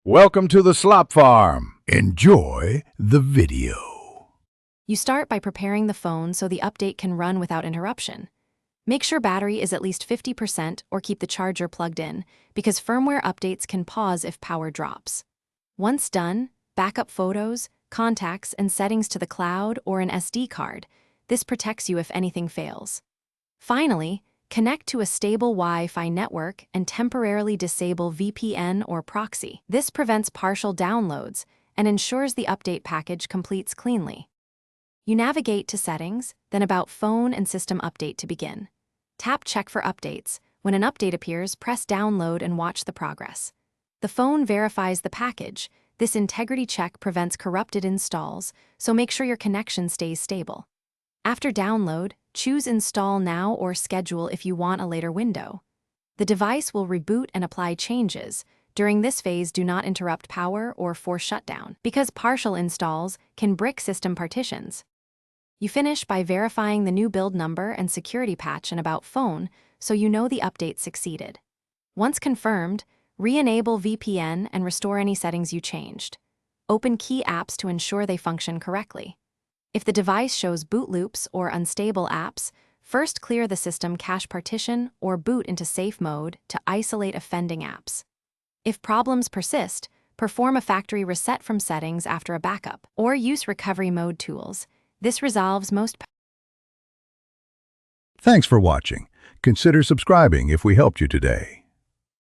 Welcome to the Slop Farm. Enjoy the video. You start by preparing the phone so the update can run without interruption. Make sure battery is at least 50% or keep the charger plugged in, because firmware updates can pause if power drops. Once done, backup photos, contacts, and settings to the cloud or an SD card. This protects you if anything fails. Finally, connect to a stable Wi-Fi network and temporarily disable VPN or proxy. This prevents partial downloads and ensures the update package completes cleanly. You navigate to Settings, then About Phone and System Update to begin. Tap Check for updates. When an update appears, press Download and watch the progress. The phone verifies the package. This integrity check prevents corrupted installs, so make sure your connection stays stable. After download, choose Install Now or Schedule if you want a later window. The device will reboot and apply changes. During this phase, do not interrupt power or force shutdown, because partial installs can brick system partitions. You finish by verifying the new build number and security patch in About Phone so you know the update succeeded. Once confirmed, re-enable VPN and restore any settings you changed. Open key apps to ensure they function correctly. If the device shows boot loops or unstable apps, first clear the system cache partition or boot into safe mode to isolate offending apps. If problems persist, perform a factory reset from settings after a backup, or use recovery mode tools. This resolves most. Thanks for watching. Consider subscribing if we helped you today.